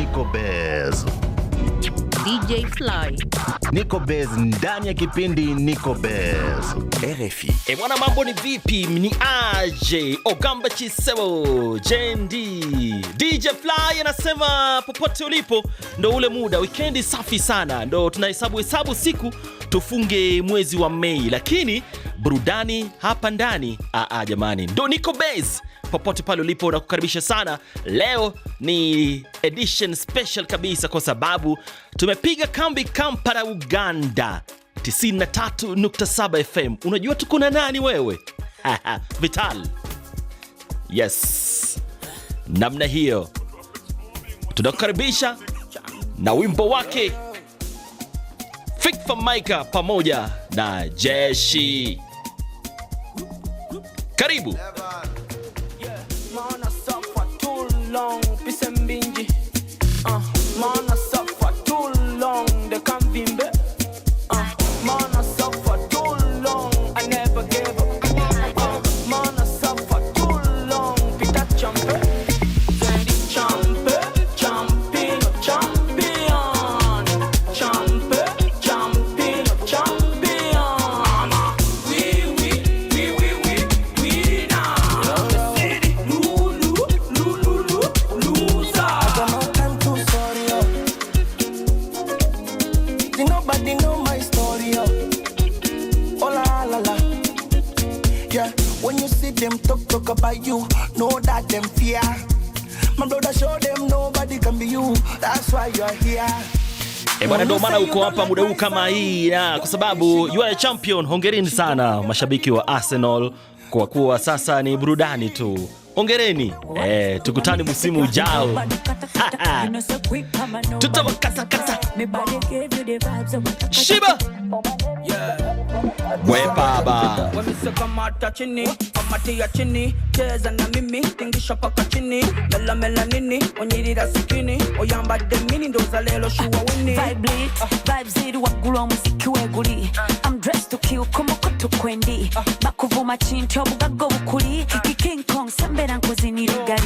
Nico Bez. DJ Fly. Nico Bez ndani ya kipindi Nico Bez. RFI. Bwana, mambo ni vipi? Ni aje? Ogamba Chisebo, Jendi. DJ Fly anasema popote ulipo ndo ule muda, weekendi safi sana. Ndo tunahesabu siku tufunge mwezi wa Mei, lakini burudani hapa ndani jamani. Ndo Nico Bez. Popote pale ulipo na kukaribisha sana. Leo ni edition special kabisa kwa sababu tumepiga kambi Kampala, Uganda, 93.7 FM. Unajua tuko na nani wewe? Vital. Yes. Namna hiyo. Tunakukaribisha na wimbo wake Fik Famaika pamoja na Jeshi. Karibu. Man, I suffer too long, peace and binge. Man, I suffer too long, they can't vimbe. Man, I suffer too long, I never gave up. Man, I suffer too long, Peter Champe. Fendi Champe, champion, champion. Champe, champion, champion. We now. Nobody know my story, oh la la la. Yeah, when you see them talk about you, know that them fear. My brother show them nobody can be you. That's why you're here. Bwana, ndo maana uko hapa muda huu kama hii kwa sababu you are a champion. Hongereni sana mashabiki wa Arsenal kwa kuwa sasa ni burudani tu. Hongereni. Tukutane msimu ujao. Tutawakata kata. Shiba. We baba. Wamisekamata chini, kamati ya chini. Cheza na mimi, tingisha paka chini. Mela nini, onyirira sikini. Oyamba demini, ndoza lelo shuwa wini. Vibe lit, vibe ziru wagulu muziki weguli. I'm dressed to kill, kumoko tukwendi. Bakuvuma chinti, obugago bukuli. King Kong, sembera nkozi nirigari.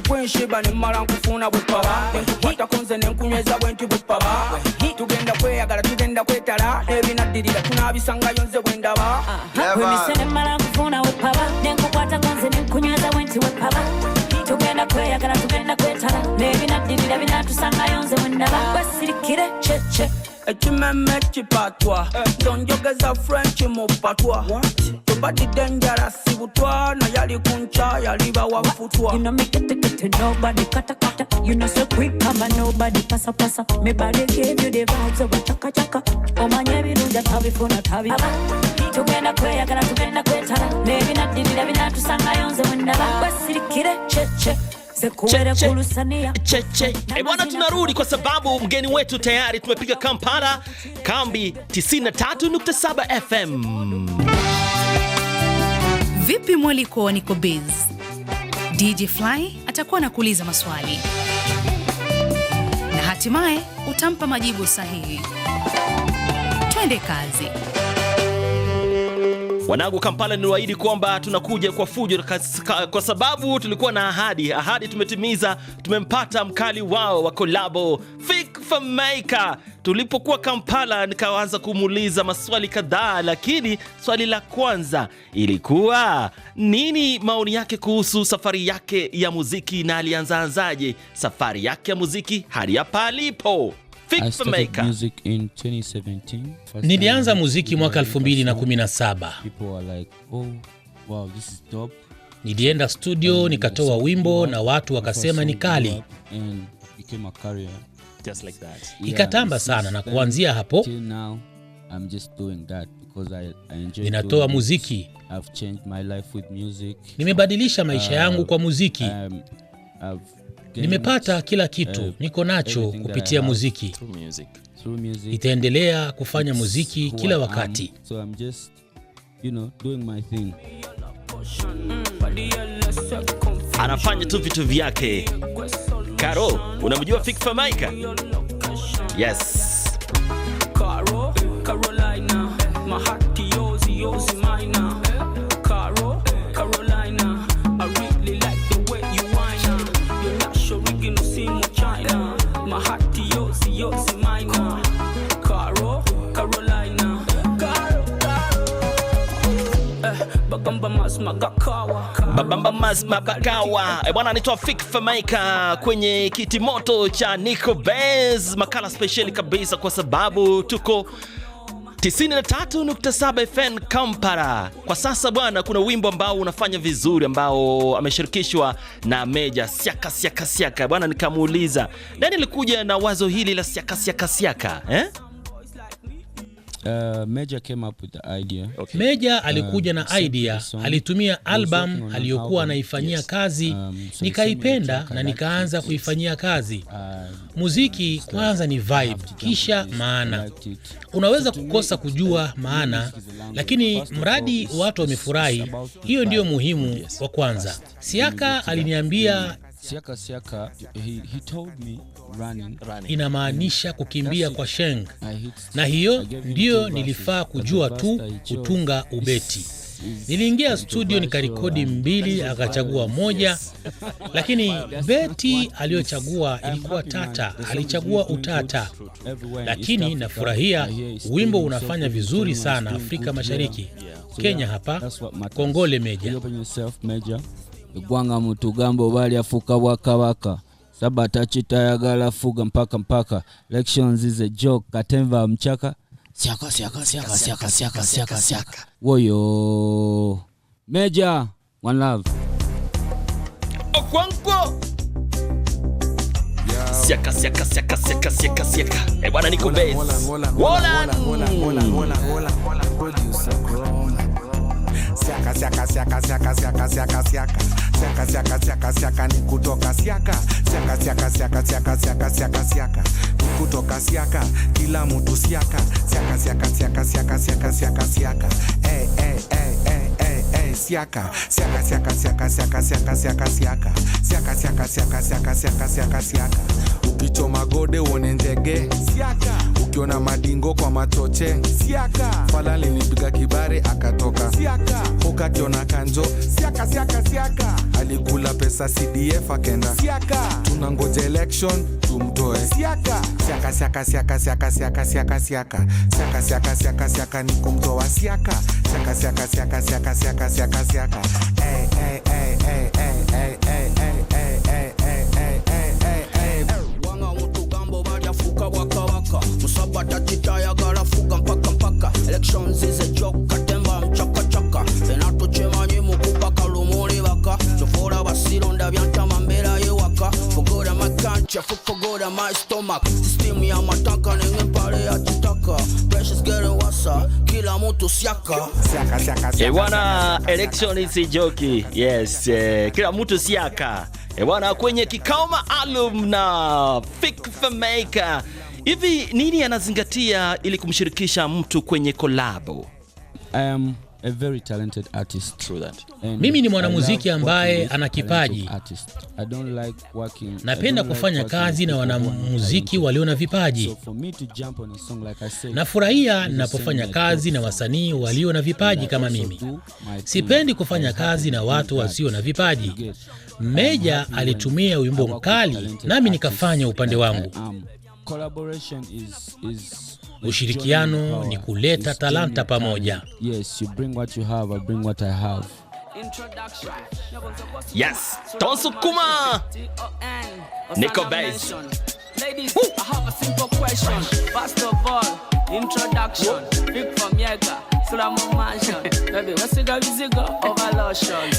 Kwe shiba ni mara nkufuna bupaba. Nkukwata konze nenkunyweza bwenti bupaba. Tugenda kweyagala, tugenda kwetala. Ebinadirira, tunabisanga yonze bwendaba. Wemisene mara nkufuna wepaba. Nenkukwata konze nenkunyweza bwenti wepaba. Tugenda kweyagala, tugenda kwetala. Ebinadirira, binatusanga yonze bwendaba. Basirikire, cheche. Echimeme chipatwa. Donjogeza French mupatwa. Tubadi dangerous sibutwa. Na yali kuncha, yali bawafutwa. You know me get nobody kata. You know so quick kama nobody pasa. Me body gave you the vibes of a chaka. Omanye birunja tabifuna tabi. Tugenda kweyagala, tugenda kwetala. Ebinadirira, binatusanga yonze bwendaba. Basirikire, cheche. Cheche. Bwana, tunarudi kwa sababu mgeni wetu tayari tumepiga Kampala kambi 93.7 FM. Vipi mwaliko wa Nico Bez? DJ Fly atakuwa anakuuliza maswali na hatimaye utampa majibu sahihi. Twende kazi. Wanangu Kampala, niliwaahidi kwamba tunakuja kwa fujo kwa sababu tulikuwa na ahadi tumetimiza. Tumempata mkali wao wa kolabo Fik Famaika. Tulipokuwa Kampala nikaanza kumuuliza maswali kadhaa, lakini swali la kwanza ilikuwa nini maoni yake kuhusu safari yake ya muziki na alianzaje safari yake ya muziki hadi hapa alipo. I started music in 2017. Nilianza muziki mwaka 2017. People were like, oh, wow, this is dope. Nilienda studio nikatoa wimbo na watu wakasema ni kali. And became a career. Just like that. Ikatamba sana na kuanzia hapo till now I'm just doing that because I enjoy. Ninatoa muziki. I've changed my life with music. Nimebadilisha maisha yangu kwa muziki. Nimepata kila kitu niko nacho kupitia muziki. Through music. Itaendelea kufanya muziki kila wakati. So I'm just, doing my thing. Anafanya tu vitu vyake. Karo, unamjua Fik Famaika? Yes. Carolina, my heart yours mine. Carolina, I really like the way you whine. You're not sure original, see more China. my heart to yours minor. Caro, Carolina. Babamba Mazmagakawa. Bwana anaitwa Fik Famaika kwenye kiti moto cha Nico Bez, makala speciali kabisa kwa sababu tuko 93.7 FM Kampala. Kwa sasa bwana, kuna wimbo ambao unafanya vizuri ambao ameshirikishwa na Meja Siaka. Bwana, nikamuuliza nani alikuja na wazo hili la Siaka eh? Meja came up with the idea. Okay. Meja alikuja na idea, alitumia album aliyokuwa anaifanyia kazi, nikaipenda na nikaanza kuifanyia kazi. Muziki kwanza ni vibe, kisha maana. Unaweza kukosa kujua maana, lakini mradi watu wamefurahi, hiyo ndio muhimu wa kwanza. Siaka aliniambia Siaka, he told me running inamaanisha kukimbia kwa sheng, na hiyo ndio nilifaa kujua tu kutunga ubeti. Niliingia studio nikarekodi 2, akachagua 1, lakini beti aliyochagua ilikuwa tata, alichagua utata. Lakini nafurahia wimbo unafanya vizuri sana Afrika Mashariki. Kenya hapa, kongole Meja. Gwanga mutugambo bali afuka wakawaka sabata chitayagala fuga mpaka elections is a joke katemva mchaka siaka woyo Meja one love Okwanko siaka bwana Nico Bez Wolan Siaka ni kutoka siaka ni kutoka siaka kila mtu siaka siaka siaka siaka ukichoma gode uone njege siaka ukiona madingo kwa machoche siaka fala linipiga kibare akatoka siaka hoka kiona kanjo siaka alikula pesa CDF akenda siaka tunangoja election tumtoe siaka ni kumtoa siaka musabata chitayagala fuga mpaka elections is a joke katemba mchaka fenato chemanyi mukubaka lumuli baka chofora basironda byantama mbera yewaka fogoda makancha fogoda my stomach system ya mataka nengepale ya chitaka precious getting wasa kila mtu siaka bwana election is a joke. Yes, kila mtu siaka bwana kwenye kikao maalum na Fik Famaika. Hivi nini anazingatia ili kumshirikisha mtu kwenye collabo? I am a very talented artist. True that. Mimi ni mwanamuziki ambaye ana kipaji. Napenda kufanya kazi na wanamuziki walio na vipaji. Nafurahia ninapofanya kazi na wasanii walio na vipaji kama mimi. Sipendi kufanya kazi na watu wasio na vipaji. Meja alitumia wimbo mkali nami nikafanya upande wangu. Collaboration is ushirikiano ni kuleta talanta pamoja. Yes, you bring what you have, I bring what I have. Yes, Tonsukuma Nico Bez. Ladies, I have a simple question. First of all, introduction. Big from Yega, Sulamu Mansion. Baby, what's the vizigo overlotion?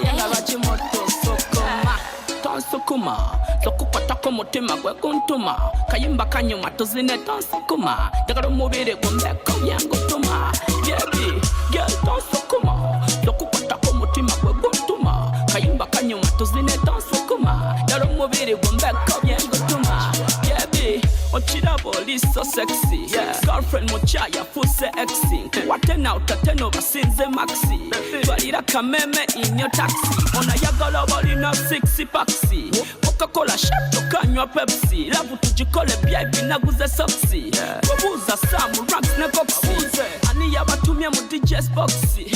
Yanga Rachimoto Sokoma. Tonsukuma, Sokupatako Mutima, Kwekuntuma, Kayimba Kanyuma, Tozine Tonsukuma, Dagaro Mobile, Gumbeko, Yangutuma, Yabi, Girl Tonsukuma, Sokupatako Mutima, Kwekuntuma, Kayimba Kanyuma, Tozine Tonsukuma, Dagaro Mobile, Gumbeko, Yangutuma, Yabi, Ochirabo, is so sexy, yeah. Girlfriend Mochaya, full sexy. What now, Tateno, Sinze Maxi, Barira Kameme in your taxi, on a Yagala body, not 60 paxi. Coca-Cola shot kanywa Pepsi lavu tujikole VIP naguze soksi Wabuza Samu Ranks na Goxi Aniya batumia mu DJ's boxi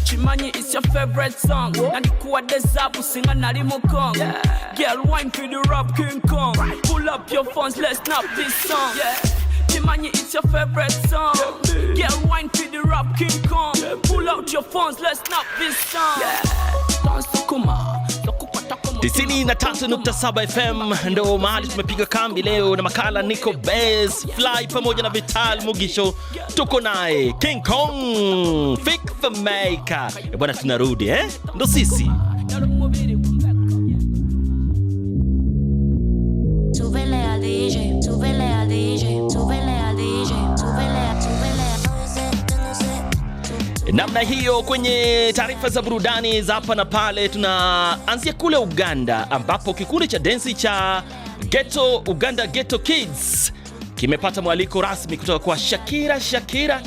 Chimanyi is your favorite song Nandikuwa dezabu singa nari mukong Girl wine to the rap King Kong Pull up your phones let's snap this song Chimanyi it's your favorite song Girl wine to the rap King Kong Pull out your phones let's snap this song Tansukuma 93.7 FM ndo mahali tumepiga kambi leo na makala Nico Bez Fly pamoja na Vital Mugisho. Tuko naye King Kong Fik the Maker. Bwana tunarudi ndo sisi. Namna hiyo kwenye taarifa za burudani za hapa na pale, tunaanzia kule Uganda ambapo kikundi cha densi cha Uganda Ghetto Kids kimepata mwaliko rasmi kutoka kwa Shakira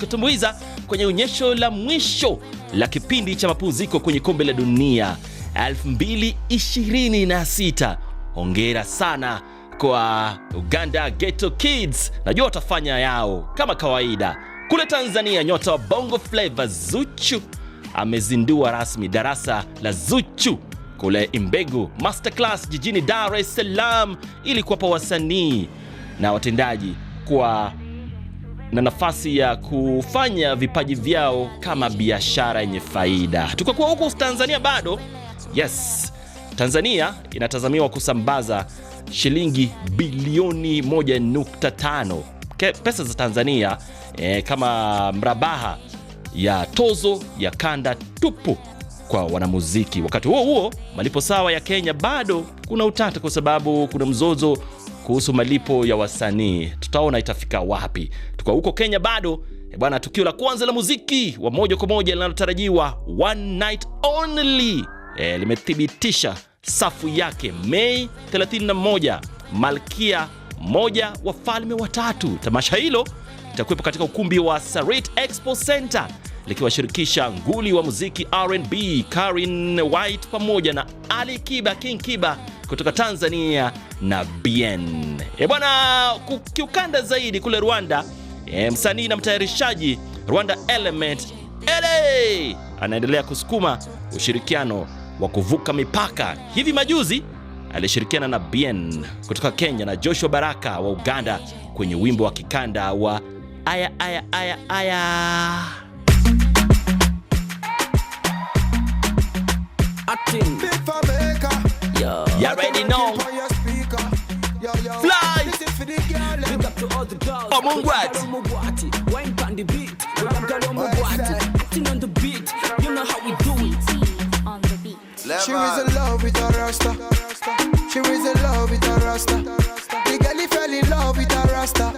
kutumbuiza kwenye onyesho la mwisho la kipindi cha mapumziko kwenye kombe la dunia 2026. Hongera sana kwa Uganda Ghetto Kids. Najua watafanya yao kama kawaida. Kule Tanzania, nyota wa Bongo Flava Zuchu amezindua rasmi darasa la Zuchu kule Imbegu Masterclass jijini Dar es Salaam ili kuwapa wasanii na watendaji kwa na nafasi ya kufanya vipaji vyao kama biashara yenye faida. Tukakuwa huko Tanzania bado. Yes, Tanzania inatazamiwa kusambaza shilingi bilioni 1.5 pesa za Tanzania kama mrabaha ya tozo ya kanda tupu kwa wanamuziki. Wakati huo malipo sawa ya Kenya bado kuna utata kwa sababu kuna mzozo kuhusu malipo ya wasanii. Tutaona itafika wapi. Tuko huko Kenya bado. Bwana, tukio la kwanza la muziki wa moja kwa moja linalotarajiwa One Night Only limethibitisha safu yake Mei 31, Malkia moja wa falme watatu. Tamasha hilo litakuwepo katika ukumbi wa Sarit Expo Center likiwashirikisha nguli wa muziki R&B Karen White pamoja na Ali Kiba King Kiba kutoka Tanzania na Bien. Bwana, kiukanda zaidi kule Rwanda, msanii na mtayarishaji Rwanda Element LA anaendelea kusukuma ushirikiano wa kuvuka mipaka. Hivi majuzi alishirikiana na Bien kutoka Kenya na Joshua Baraka wa Uganda kwenye wimbo wa kikanda wa Aya Aya Aya Aya. You already know. Fly. Omungwati. Wine on the beat. Acting on the beat. You know how we do it. She was in love with a Rasta. She was in love with a Rasta. The girl fell in love with a Rasta.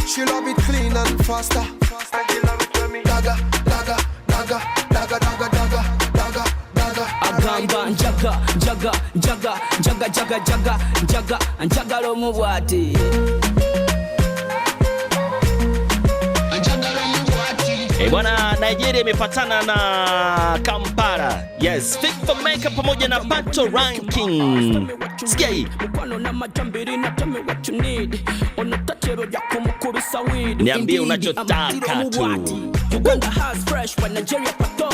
She love it clean and faster. Daga, daga, daga, daga, daga, daga, daga, daga. Agamba njaga, njaga, njaga, njaga, njaga, njaga, njaga, njaga lo mubwati. Bwana, Nigeria imepatana na Kampala. Yes, Fik the Maker pamoja na Pato Ranking. Sikia hii. Niambie unachotaka tu. Uganda has fresh when Nigeria pato.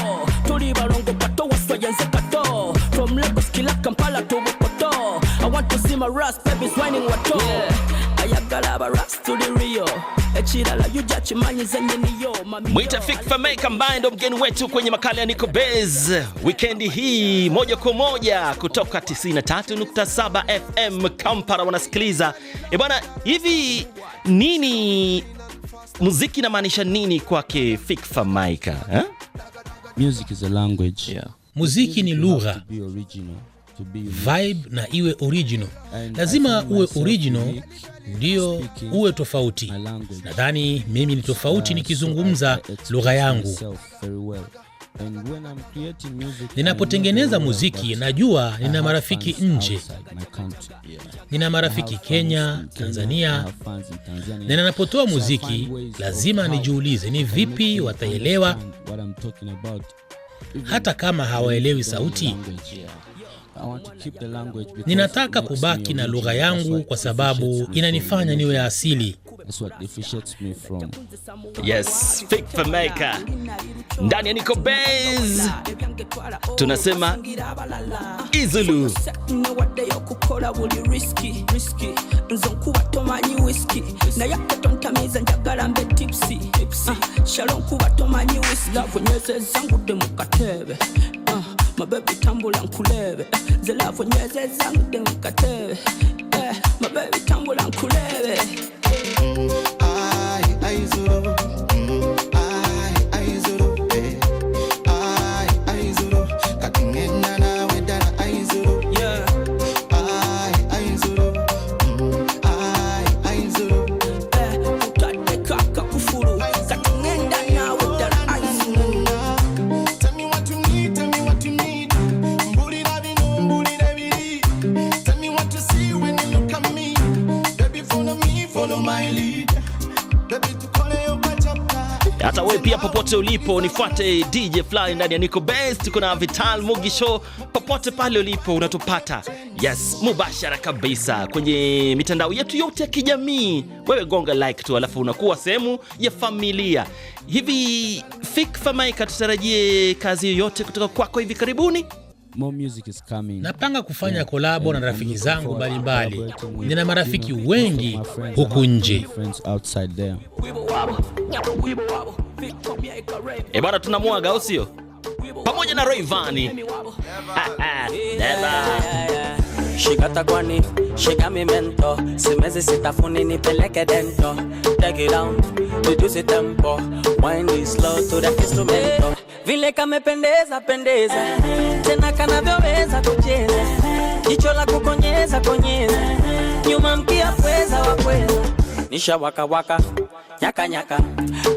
Tuli barongo pato waswayenze kato. From Lagos kila Kampala to Bokoto. I want to see my Ras babies whining wato. Ayagala ba Ras to the Rio. Mwita Fik the Maker ambaye ndo mgeni wetu kwenye makala ya Nico Bez weekend hii moja kwa moja kutoka 93.7 FM Kampala wanasikiliza. Bwana, hivi nini muziki inamaanisha nini kwake Fik the Maker? Music is a language. Yeah. Muziki ni lugha. Vibe na iwe original. Lazima uwe original ndio uwe tofauti. Nadhani mimi ni tofauti nikizungumza lugha yangu. Ninapotengeneza muziki najua nina marafiki nje. Nina marafiki Kenya, Tanzania. Na ninapotoa muziki lazima nijiulize ni vipi wataelewa hata kama hawaelewi sauti. Ninataka kubaki na lugha yangu kwa sababu inanifanya niwe asili. Yes, Fik Fameka ndani ya Nico Bez. Tunasema Izulu. My baby tambula nkulebe zelafu nyeze zangu demukatebe my baby tambula nkulebe ai zuru ai zuru ai zuru kakingena na wedana ai zuru yeah ai zuru ai zuru utate kaka kufuru kakingena na wedana ai zuru. Tell me what you need, tell me what you need. Hata wewe pia popote ulipo nifuate DJ Fly ndani ya Nico Bez. Tuko na Vital Mugisho popote pale ulipo unatupata. Yes, mubashara kabisa kwenye mitandao yetu yote ya kijamii. Wewe gonga like tu alafu unakuwa sehemu ya familia. Hivi Fik Fameka, tutarajie kazi yoyote kutoka kwako hivi karibuni? More music is coming. Napanga kufanya kolabo na rafiki zangu mbalimbali. Nina marafiki wengi huku nje. Bwana tunamwaga au sio? Pamoja na Rayvanny. Shikata kwani, shika mi mento. Simezi sitafuni nipeleke dento. Take it down, reduce tempo. Wind it slow to the instrumento. Vile kamependeza pendeza, tena kanavyoweza kucheza. Jicho la kukonyeza konyeza, nyuma mkia pweza wapweza. Nisha waka waka, nyaka nyaka.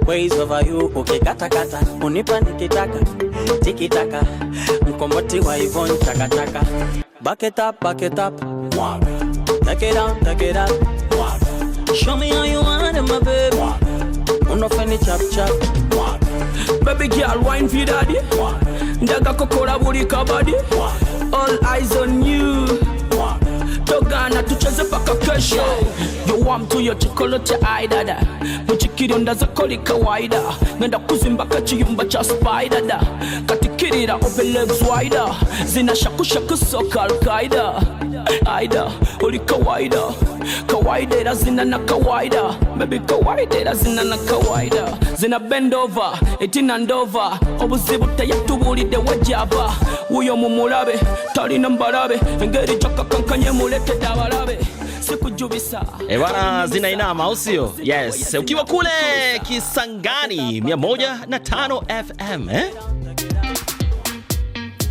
Ways over you, ukikata kata. Unipa nikitaka, tiki taka. Mkomboti wa Yvonne chaka chaka. Back it up, walk. Take it down, take it up, walk. Show me how you want it, my baby. Unofeni chap chap, walk. Baby girl, wine for daddy. Ndaga kokora buri kabadi. All eyes on you. Togana tucheze paka kesho. You want to your chocolate eye dada. Muchikiri ndaza koli kawaida. Ngenda kuzimba kachiyumba cha spider da. Katikirira open legs wider. Zina shaku shaku soka al-Qaida. Aida, uli kawaida. Kawaida zina na kawaida. Baby kawaida zina na kawaida. Zina bend over, etina ndova. Obuzibu tayatubulide wajaba. Uyo mumulabe, tali nambarabe. Ngeri jaka kankanye mulete dabarabe. Sikujubisa. Bwana zinainama au sio? Yes, ukiwa kule Kisangani 105 FM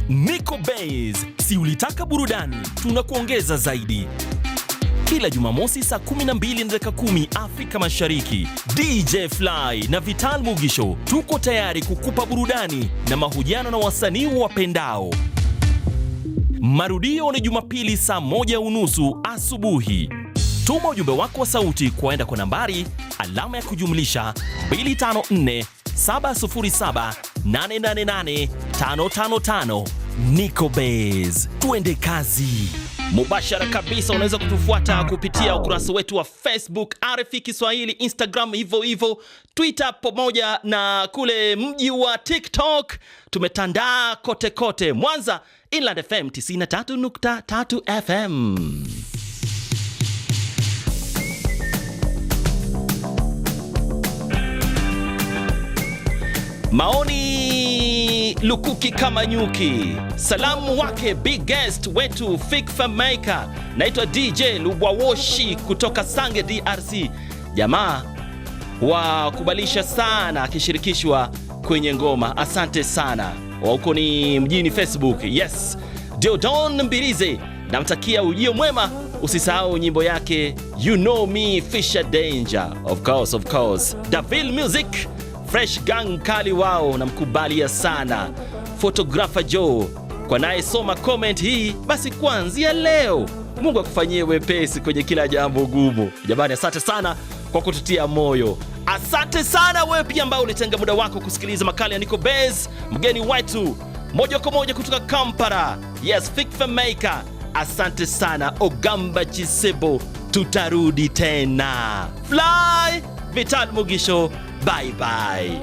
Nico Bez, si ulitaka burudani, tunakuongeza zaidi. Kila Jumamosi saa 12:10 Afrika Mashariki, DJ Fly na Vital Mugisho tuko tayari kukupa burudani na mahojiano na wasanii wapendao. Marudio ni Jumapili saa 1:30 asubuhi. Tuma ujumbe wako wa sauti kwaenda kwa nambari +254 707 888 555. Nico Bez, tuende kazi. Mubashara kabisa, unaweza kutufuata kupitia ukurasa wetu wa Facebook RFI Kiswahili, Instagram hivyo, Twitter pamoja na kule mji wa TikTok. Tumetandaa kote kote. Mwanza Inland FM 93.3 FM. Maoni lukuki kama nyuki. Salamu wake big guest wetu Fik Fameka. Naitwa DJ Lubwawoshi kutoka Sange DRC. Jamaa wa kubalisha sana akishirikishwa kwenye ngoma. Asante sana. Huko ni mjini Facebook. Yes. Deodon Mbirize, namtakia ujio mwema. Usisahau nyimbo yake You Know Me Fisher Danger. Of course. Davil Music Fresh Gang kali wao, namkubalia sana. Photographer Joe, kwa naye soma comment hii basi kuanzia leo. Mungu akufanyie wepesi kwenye kila jambo gumu. Jamani, asante sana kwa kututia moyo. Asante sana wewe pia ambao ulitenga muda wako kusikiliza makala ya Nico Bez. Mgeni wetu moja kwa moja kutoka Kampala. Yes, Fik Maker. Asante sana Ogamba Chisebo, tutarudi tena. Fly Vital Mugisho, bye bye.